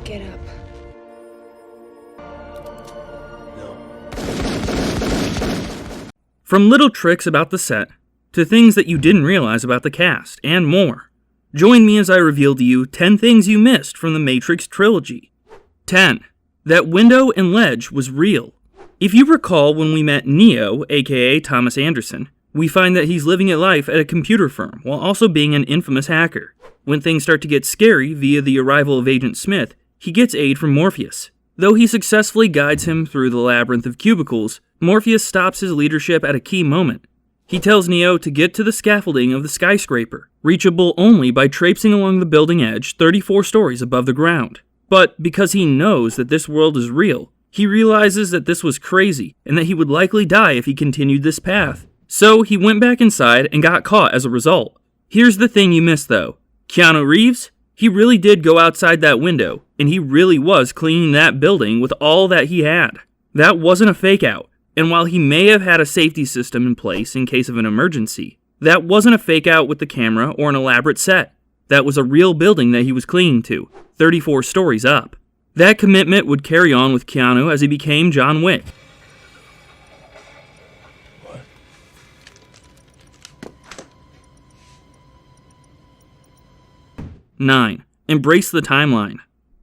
Get up. No. From little tricks about the set, to things that you didn't realize about the cast, and more. Join me as I reveal to you 10 things you missed from the Matrix Trilogy. 10. That window and ledge was real. If you recall when we met Neo, aka Thomas Anderson, we find that he's living a life at a computer firm while also being an infamous hacker. When things start to get scary via the arrival of Agent Smith, he gets aid from Morpheus. Though he successfully guides him through the labyrinth of cubicles, Morpheus stops his leadership at a key moment. He tells Neo to get to the scaffolding of the skyscraper, reachable only by traipsing along the building edge 34 stories above the ground. But because he knows that this world is real, he realizes that this was crazy and that he would likely die if he continued this path. So he went back inside and got caught as a result. Here's the thing you missed though. Keanu Reeves? He really did go outside that window, and he really was cleaning that building with all that he had. That wasn't a fake out. And while he may have had a safety system in place in case of an emergency, that wasn't a fake out with the camera or an elaborate set. That was a real building that he was clinging to, 34 stories up. That commitment would carry on with Keanu as he became John Wick. What? 9. Embrace the timeline.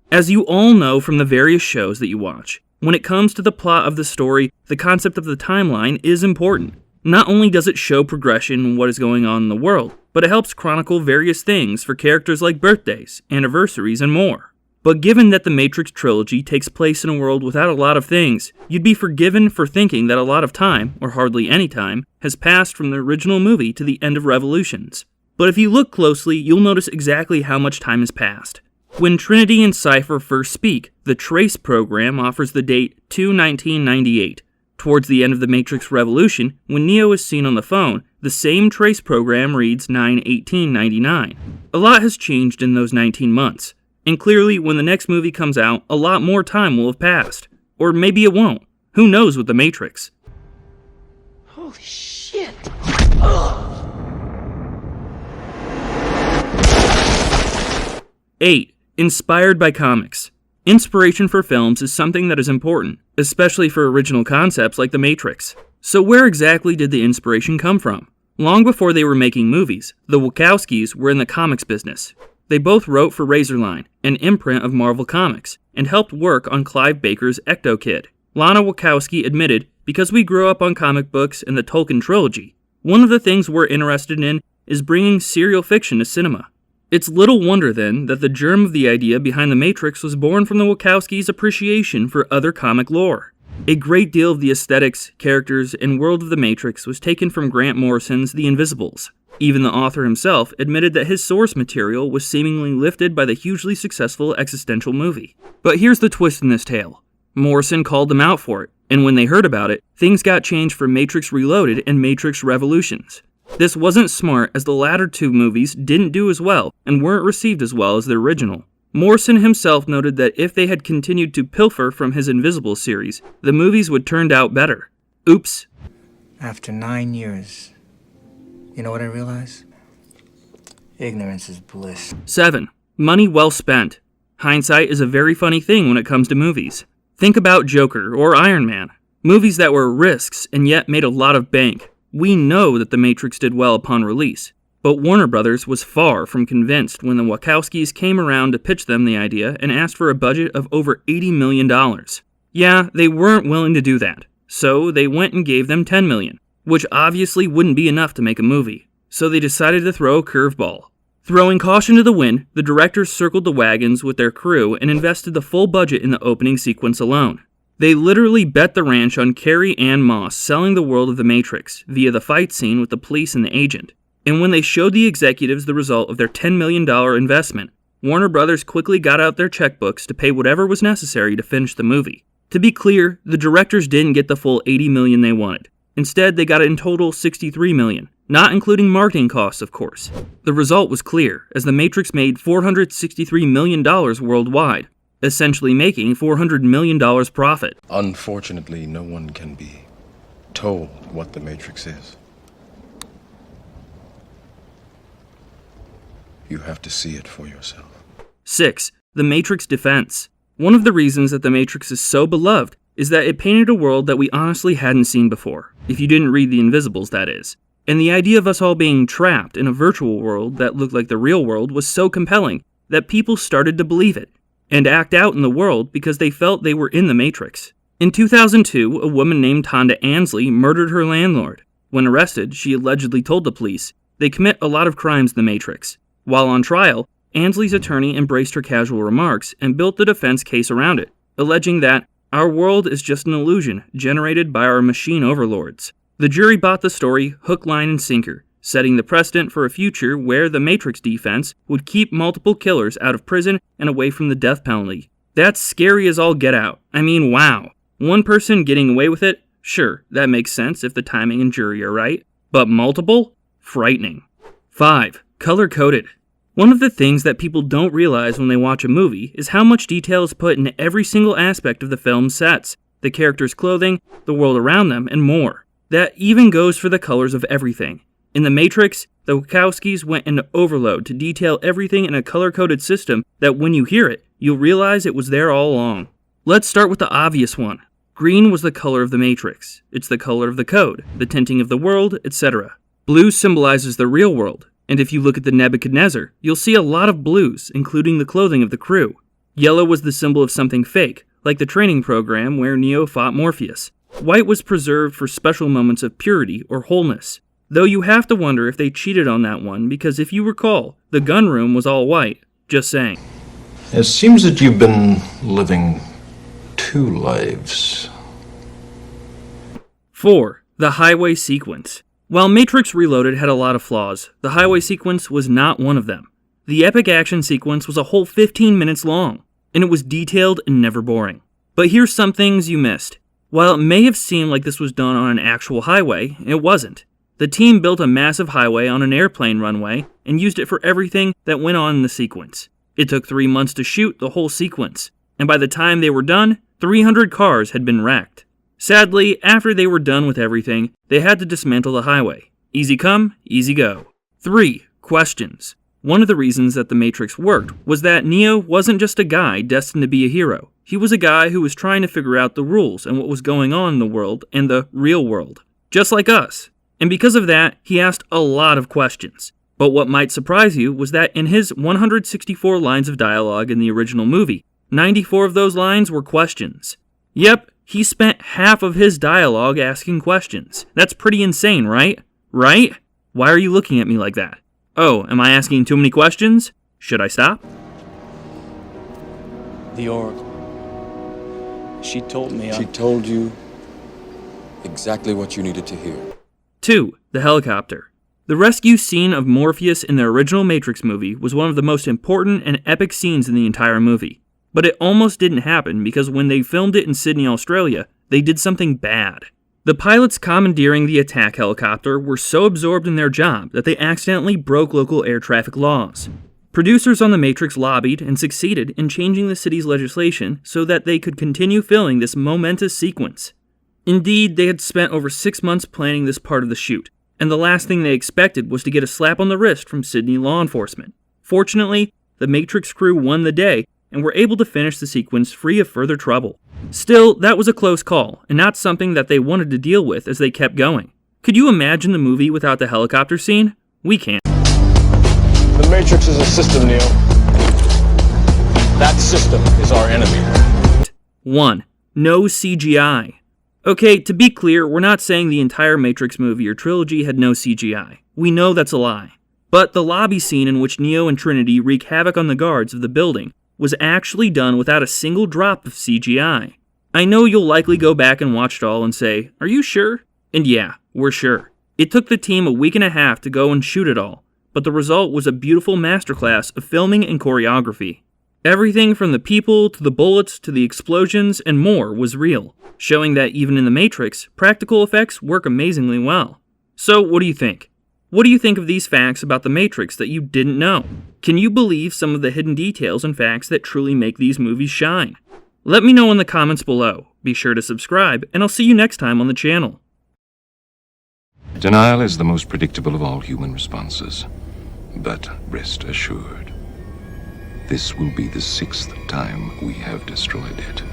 As you all know from the various shows that you watch, when it comes to the plot of the story, the concept of the timeline is important. Not only does it show progression in what is going on in the world, but it helps chronicle various things for characters like birthdays, anniversaries, and more. But given that the Matrix Trilogy takes place in a world without a lot of things, you'd be forgiven for thinking that a lot of time, or hardly any time, has passed from the original movie to the end of Revolutions. But if you look closely, you'll notice exactly how much time has passed. When Trinity and Cypher first speak, the Trace program offers the date 2/1998. Towards the end of the Matrix Revolution, when Neo is seen on the phone, the same Trace program reads 9/1899. A lot has changed in those 19 months, and clearly when the next movie comes out, a lot more time will have passed. Or maybe it won't. Who knows with the Matrix? Holy shit! 8. Inspired by comics. Inspiration for films is something that is important, especially for original concepts like The Matrix. So where exactly did the inspiration come from? Long before they were making movies, the Wachowskis were in the comics business. They both wrote for Razorline, an imprint of Marvel Comics, and helped work on Clive Baker's Ecto Kid. Lana Wachowski admitted, "Because we grew up on comic books and the Tolkien trilogy, one of the things we're interested in is bringing serial fiction to cinema." It's little wonder, then, that the germ of the idea behind The Matrix was born from the Wachowskis' appreciation for other comic lore. A great deal of the aesthetics, characters, and world of The Matrix was taken from Grant Morrison's The Invisibles. Even the author himself admitted that his source material was seemingly lifted by the hugely successful existential movie. But here's the twist in this tale. Morrison called them out for it, and when they heard about it, things got changed for Matrix Reloaded and Matrix Revolutions. This wasn't smart, as the latter two movies didn't do as well and weren't received as well as the original. Morrison himself noted that if they had continued to pilfer from his Invisible series, the movies would turn out better. Oops. After 9 years, you know what I realize? Ignorance is bliss. 7. Money well spent. Hindsight is a very funny thing when it comes to movies. Think about Joker or Iron Man. Movies that were risks and yet made a lot of bank. We know that The Matrix did well upon release, but Warner Brothers was far from convinced when the Wachowskis came around to pitch them the idea and asked for a budget of over $80 million. Yeah, they weren't willing to do that, so they went and gave them $10 million, which obviously wouldn't be enough to make a movie, so they decided to throw a curveball. Throwing caution to the wind, the directors circled the wagons with their crew and invested the full budget in the opening sequence alone. They literally bet the ranch on Carrie-Anne Moss selling the world of The Matrix via the fight scene with the police and the agent. And when they showed the executives the result of their $10 million investment, Warner Brothers quickly got out their checkbooks to pay whatever was necessary to finish the movie. To be clear, the directors didn't get the full $80 million they wanted. Instead, they got in total $63 million, not including marketing costs, of course. The result was clear, as The Matrix made $463 million worldwide, essentially making $400 million profit. Unfortunately, no one can be told what the Matrix is. You have to see it for yourself. 6. The Matrix defense. One of the reasons that The Matrix is so beloved is that it painted a world that we honestly hadn't seen before, if you didn't read The Invisibles, that is. And the idea of us all being trapped in a virtual world that looked like the real world was so compelling that people started to believe it, and act out in the world because they felt they were in the Matrix. In 2002, a woman named Tonda Ansley murdered her landlord. When arrested, she allegedly told the police, "They commit a lot of crimes in the Matrix." While on trial, Ansley's attorney embraced her casual remarks and built the defense case around it, alleging that our world is just an illusion generated by our machine overlords. The jury bought the story hook, line, and sinker, setting the precedent for a future where the Matrix defense would keep multiple killers out of prison and away from the death penalty. That's scary as all get out. I mean, wow. One person getting away with it? Sure, that makes sense if the timing and jury are right. But multiple? Frightening. 5. Color-coded. One of the things that people don't realize when they watch a movie is how much detail is put in every single aspect of the film's sets, the characters' clothing, the world around them, and more. That even goes for the colors of everything. In The Matrix, the Wachowskis went into overload to detail everything in a color-coded system that when you hear it, you'll realize it was there all along. Let's start with the obvious one. Green was the color of the Matrix. It's the color of the code, the tinting of the world, etc. Blue symbolizes the real world, and if you look at the Nebuchadnezzar, you'll see a lot of blues, including the clothing of the crew. Yellow was the symbol of something fake, like the training program where Neo fought Morpheus. White was preserved for special moments of purity or wholeness. Though you have to wonder if they cheated on that one, because if you recall, the gun room was all white. Just saying. It seems that you've been living two lives. 4. The highway sequence. While Matrix Reloaded had a lot of flaws, the highway sequence was not one of them. The epic action sequence was a whole 15 minutes long, and it was detailed and never boring. But here's some things you missed. While it may have seemed like this was done on an actual highway, it wasn't. The team built a massive highway on an airplane runway and used it for everything that went on in the sequence. It took 3 months to shoot the whole sequence, and by the time they were done, 300 cars had been wrecked. Sadly, after they were done with everything, they had to dismantle the highway. Easy come, easy go. 3. Questions. One of the reasons that The Matrix worked was that Neo wasn't just a guy destined to be a hero. He was a guy who was trying to figure out the rules and what was going on in the world and the real world. Just like us. And because of that, he asked a lot of questions. But what might surprise you was that in his 164 lines of dialogue in the original movie, 94 of those lines were questions. Yep, he spent half of his dialogue asking questions. That's pretty insane, right? Right? Why are you looking at me like that? Oh, am I asking too many questions? Should I stop? The Oracle. She told me She told you exactly what you needed to hear. 2. The helicopter. The rescue scene of Morpheus in the original Matrix movie was one of the most important and epic scenes in the entire movie. But it almost didn't happen because when they filmed it in Sydney, Australia, they did something bad. The pilots commandeering the attack helicopter were so absorbed in their job that they accidentally broke local air traffic laws. Producers on The Matrix lobbied and succeeded in changing the city's legislation so that they could continue filming this momentous sequence. Indeed, they had spent over 6 months planning this part of the shoot, and the last thing they expected was to get a slap on the wrist from Sydney law enforcement. Fortunately, the Matrix crew won the day and were able to finish the sequence free of further trouble. Still, that was a close call, and not something that they wanted to deal with as they kept going. Could you imagine the movie without the helicopter scene? We can't. The Matrix is a system, Neo. That system is our enemy. 1. No CGI. Okay, to be clear, we're not saying the entire Matrix movie or trilogy had no CGI. We know that's a lie. But the lobby scene in which Neo and Trinity wreak havoc on the guards of the building was actually done without a single drop of CGI. I know you'll likely go back and watch it all and say, "Are you sure?" And yeah, we're sure. It took the team a week and a half to go and shoot it all, but the result was a beautiful masterclass of filming and choreography. Everything from the people to the bullets to the explosions and more was real, showing that even in The Matrix, practical effects work amazingly well. So what do you think? What do you think of these facts about The Matrix that you didn't know? Can you believe some of the hidden details and facts that truly make these movies shine? Let me know in the comments below. Be sure to subscribe, and I'll see you next time on the channel. Denial is the most predictable of all human responses. But rest assured, This will be the 6th time we have destroyed it.